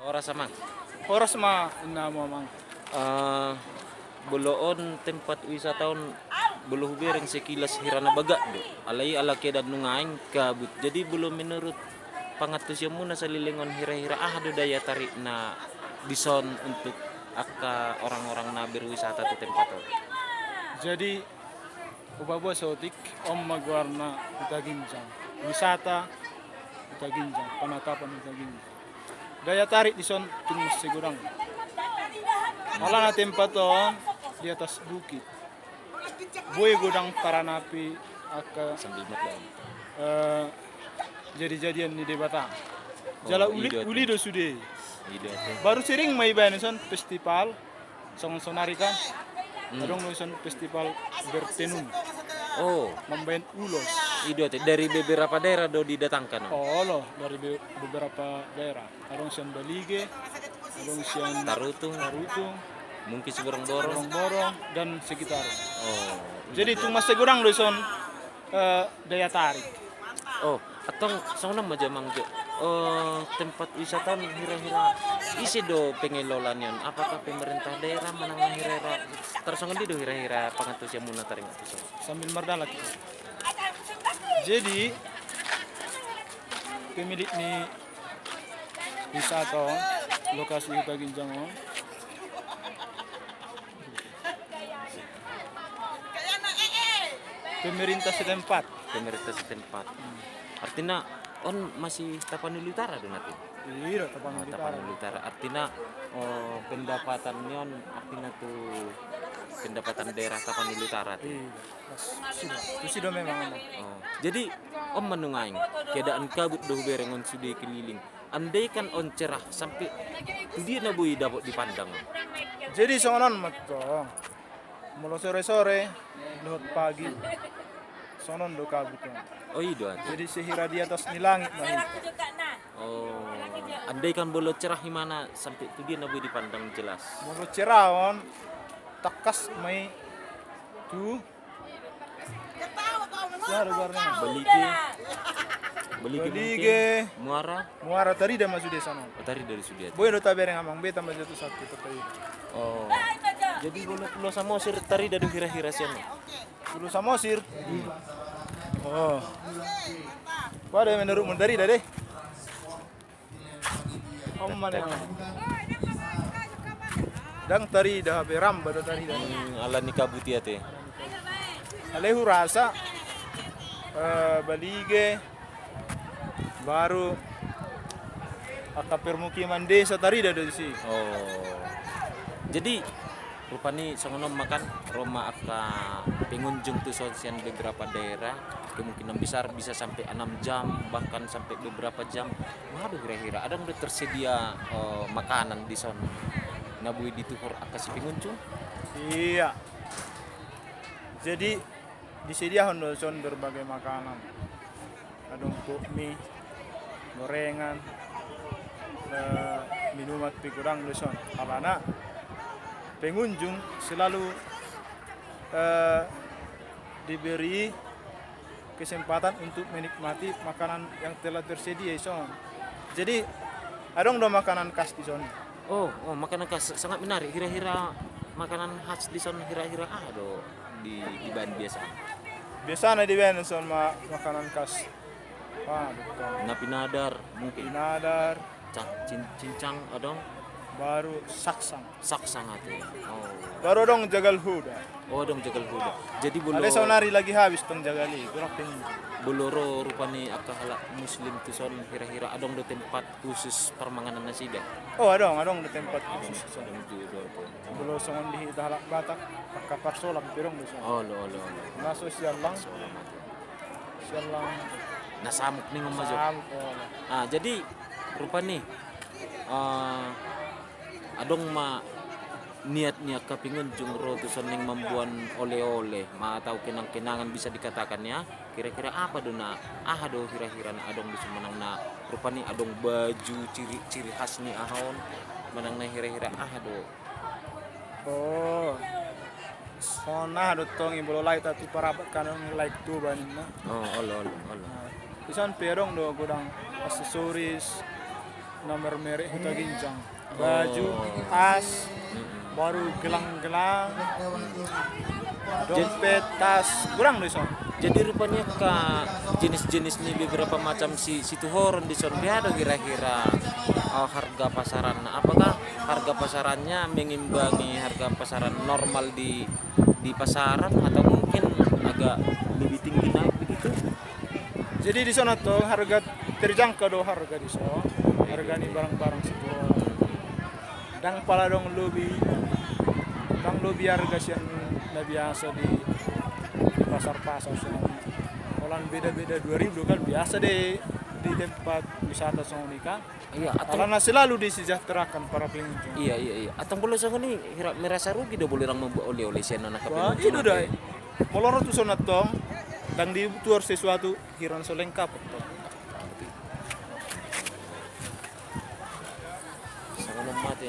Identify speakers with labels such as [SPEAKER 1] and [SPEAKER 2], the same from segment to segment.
[SPEAKER 1] Oras sama.
[SPEAKER 2] Oras ma na mo mang.
[SPEAKER 1] Ah, buloon tempat wisatawan buluh bereng sekilas hirana baga do. Alai ala kedan nungaing kabut. Jadi belum menurut pangatus yang muna sa lilingon hira-hira do daya tarik na bison untuk orang-orang na berwisata ke tempat itu.
[SPEAKER 2] Jadi ubabo sotik om magwarna itaginjang. Wisata itaginjang, panatapan itaginjang. Daya tarik di son tumis sigurang. Malah na tempat on di atas bukit. Boy gudang karanapi aka
[SPEAKER 1] Sambil matlang.
[SPEAKER 2] jadi-jadian di Batang. Jala uli do sude.
[SPEAKER 1] Ide tu.
[SPEAKER 2] Baru sering may bayan son festival sonari kan. Adong no son festival bertenun
[SPEAKER 1] Oh,
[SPEAKER 2] membayan ulos.
[SPEAKER 1] ide tu dari beberapa daerah do didatangkan.
[SPEAKER 2] Oh loh dari beberapa daerah. Adong sian Balige, adong sian
[SPEAKER 1] Tarutung,
[SPEAKER 2] Tarutung,
[SPEAKER 1] mungkin seborong-borong.
[SPEAKER 2] Borong dan sekitar.
[SPEAKER 1] Oh.
[SPEAKER 2] Jadi itu masih kurang do son daya tarik.
[SPEAKER 1] Oh, atau sana majamang jo. Tempat wisata hira-hira isi do pengelolaan yon. Apakah pemerintah daerah menangani hira-hira tersongan di do hira-hira pangatus yang muna taring atuh.
[SPEAKER 2] Sambil merdala kita. Jadi pemilik ni wisata lokasi Huta Ginjang pemerintah setempat.
[SPEAKER 1] Pemerintah setempat. Artinya on masih Tapanuli Utara do nanti.
[SPEAKER 2] Iya, Tapanuli Utara.
[SPEAKER 1] Tapanuli Utara. Artinya pendapatan yon artinya tuh pendapatan daerah Tapanuli Utara tuh.
[SPEAKER 2] Iya, sudah. Itu sudah memang ada.
[SPEAKER 1] Oh. Jadi om menungaing keadaan kabut doh berengon sudah keliling. Andai kan on cerah sampai tu dia nabui dapat dipandang.
[SPEAKER 2] Jadi sonon matko. Mula sore-sore, luhut pagi. Sonon do kabut.
[SPEAKER 1] Oh iya.
[SPEAKER 2] Jadi sehira di atas ni langit nah.
[SPEAKER 1] Oh, andai kan boleh cerah gimana sampai tu dia nabui dipandang jelas.
[SPEAKER 2] Mula cerawon takas mai tu. Suara luarnya.
[SPEAKER 1] Belige, muara,
[SPEAKER 2] Muara tadi dah masuk desa no.
[SPEAKER 1] tari dari Sudiat.
[SPEAKER 2] Boy do tabereng amang beta mah jatuh satu tetai.
[SPEAKER 1] Oh, jadi boleh pulau Samosir tari dari hira-hira siapa?
[SPEAKER 2] Dulu Samosir. Oh. Pada menurut dari dah deh. Om mana? Dang tari dah beram pada tari dah.
[SPEAKER 1] Ala nikah butia teh.
[SPEAKER 2] Alehu rasa Balige baru aka permukiman desa tari dah di sini.
[SPEAKER 1] Oh, jadi rupanya songonom makan Roma aka pengunjung tuh sosian beberapa daerah kemungkinan besar bisa sampai 6 jam bahkan sampai beberapa jam. Waduh kira-kira ada udah tersedia makanan di sana. Nabui dituhur aka si pengunjung.
[SPEAKER 2] Iya. Jadi disediakan doson berbagai makanan. Ada untuk mie, gorengan, minuman pikurang doson. Karena pengunjung selalu diberi kesempatan untuk menikmati makanan yang telah tersedia son. Jadi ada do makanan khas di son.
[SPEAKER 1] Oh, makanan khas sangat menarik. Kira-kira makanan khas di sana kira-kira ada di bahan biasa.
[SPEAKER 2] Biasanya di Benen son makanan khas. Betul.
[SPEAKER 1] Napi nadar mungkin
[SPEAKER 2] Inadar,
[SPEAKER 1] cincang adong
[SPEAKER 2] baru saksang.
[SPEAKER 1] saksang atuh. Oh.
[SPEAKER 2] Baru dong jagal huda.
[SPEAKER 1] Oh, dong jagal huda. Jadi bulo
[SPEAKER 2] Ada sonari lagi habis tong jagali. Kurang tinggi.
[SPEAKER 1] buloro rupane akahala muslim tu son hira-hira adong do tempat khusus permanganan nasida.
[SPEAKER 2] Oh, adong di tempat khusus.
[SPEAKER 1] Adong do.
[SPEAKER 2] Belum songon di halak Batak, kapar solam pirong di sana.
[SPEAKER 1] Oh, lo.
[SPEAKER 2] Masuk sialang,
[SPEAKER 1] Nasamuk ning majo.
[SPEAKER 2] sam.
[SPEAKER 1] Jadi rupane adong niatnya kapingunjung ro tu soning membuat oleh-oleh atau kenang-kenangan bisa dikatakan ya kira-kira apa dona do kira-kira na adong bisa menang na rupani adong baju ciri-ciri khas ni ahon menang na kira-kira do
[SPEAKER 2] Oh. Sona do tong ibolo lai tatu parapat kanong like tu banin na.
[SPEAKER 1] oh olo
[SPEAKER 2] Isan perong do gudang aksesoris nomor merek Huta Ginjang. Baju, tas, baru gelang-gelang, dompet, tas, kurang di son.
[SPEAKER 1] Jadi rupanya jenis-jenis nih beberapa macam si tuhoron di son dia ada kira-kira harga pasaran. Apakah harga pasarannya mengimbangi harga pasaran normal di pasaran atau mungkin agak lebih tinggi naik begitu?
[SPEAKER 2] Jadi di sana tuh harga terjangkau do harga di sana. Harga nih barang-barang situ. Dan pala dong lebih harga yang biasa di pasar-pasar sana. Kalau beda-beda 2.000 kan biasa deh di tempat wisata sana kan.
[SPEAKER 1] Iya, atau
[SPEAKER 2] Karena selalu disejahterakan para pengunjung.
[SPEAKER 1] iya. Atau boleh sana nih merasa rugi dah boleh orang membuat oleh-oleh sana nak
[SPEAKER 2] Wah, itu dah. Molor tu sana tong dan di tuar sesuatu hiran so lengkap tong.
[SPEAKER 1] Sangat mati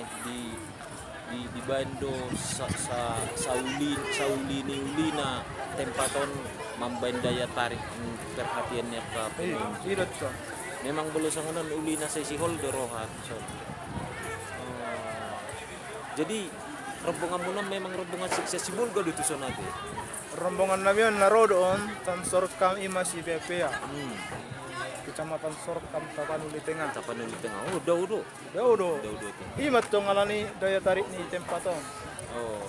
[SPEAKER 1] di bando saulini ulina tempaton mambain daya tarik perhatiannya ke pengunjung.
[SPEAKER 2] Iya tong.
[SPEAKER 1] Memang belum sangat ulina sesi holder rohan. So. Jadi rombongan munam memang rombongan sukses bulga itu sana tu.
[SPEAKER 2] Rombongan namin narodon tan sorkam imasi PPA. Kecamatan Sorkam Tapanuli Tengah.
[SPEAKER 1] Tapanuli Tengah. Oh, udah.
[SPEAKER 2] Daudo.
[SPEAKER 1] Udah.
[SPEAKER 2] Imat tong alani daya tarik ni tempaton.
[SPEAKER 1] Oh.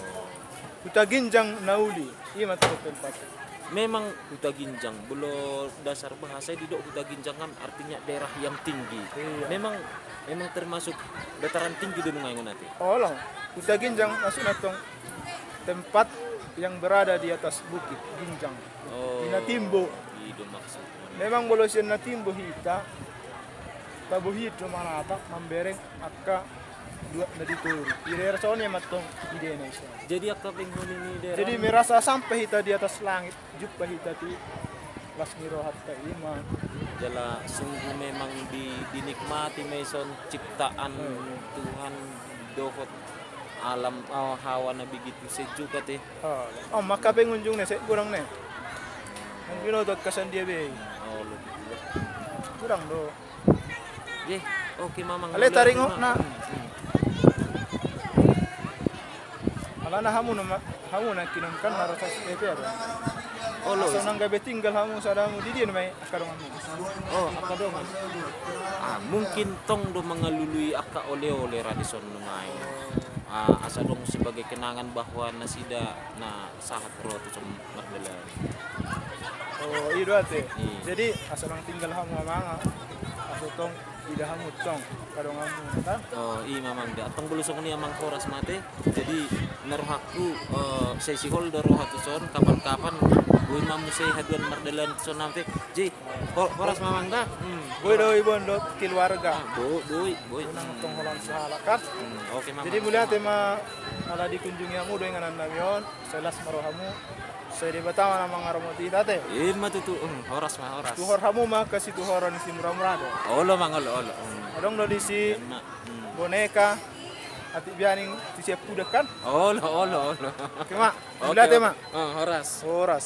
[SPEAKER 2] Huta Ginjang Nauli. Imat tong tempat.
[SPEAKER 1] Memang Huta Ginjang, belum dasar bahasa di Huta Ginjang kan artinya daerah yang tinggi.
[SPEAKER 2] Iya.
[SPEAKER 1] Memang termasuk dataran tinggi di Nungayon nanti.
[SPEAKER 2] Oh lah. Huta Ginjang masuk natong tempat yang berada di atas bukit Ginjang.
[SPEAKER 1] Oh.
[SPEAKER 2] Inatimbo.
[SPEAKER 1] Itu maksudnya.
[SPEAKER 2] Memang bolo siya natimbo hita. Tabo hito manata mambereng akka dua na dituro. Ire soalnya matong ide na siya.
[SPEAKER 1] Jadi akka penghuni ni daerah.
[SPEAKER 2] Jadi merasa sampai hita di atas langit, jumpa hita ti las nirohat ka iman.
[SPEAKER 1] Jala sungguh memang dinikmati meson ciptaan Tuhan dohot alam hawa na begitu sejuk teh.
[SPEAKER 2] Oh, maka pengunjung na kurang na. Ang binodot kasan dia be.
[SPEAKER 1] Oh,
[SPEAKER 2] Kurang do.
[SPEAKER 1] Ye, oke mamang.
[SPEAKER 2] Ale taringok na. Ala na hamu na kinungkan na rasas ete ada.
[SPEAKER 1] Oh, lo.
[SPEAKER 2] So nang gabe tinggal hamu sadamu di dia may akarong hamu.
[SPEAKER 1] Oh, akka dong. Mungkin tong do mengalului akka oleh-oleh radison nungai. Asa dong sebagai kenangan bahwa nasida na sahat ro tu mardela.
[SPEAKER 2] Oh, iya ate.
[SPEAKER 1] Iya.
[SPEAKER 2] Jadi asa nang tinggal hamu manga. Aso tong ida hamu tong kadong hamu kan.
[SPEAKER 1] Oh, iya mamang da. Tong belusong ni amang koras mate. Jadi naruhaku sesi holder roh son kapan-kapan buin mamu say haduan mardalan son nanti. Ji, koras mamang da.
[SPEAKER 2] Boy do ibon do keluarga.
[SPEAKER 1] Boy.
[SPEAKER 2] Nang tong holan sahala kan.
[SPEAKER 1] Oke mamang.
[SPEAKER 2] Jadi mulia tema ala dikunjungi hamu do nganan namion, selas marohamu. Saya di Batam na mga ramoti dati.
[SPEAKER 1] Matutu horas.
[SPEAKER 2] Tuhor hamu mah kasi tuhoran si murah-murah do.
[SPEAKER 1] Olo mangolo.
[SPEAKER 2] Adong do di si boneka ati bianing ti siap pudak kan.
[SPEAKER 1] Olo.
[SPEAKER 2] Oke mak, mulia tema.
[SPEAKER 1] Horas.
[SPEAKER 2] Horas.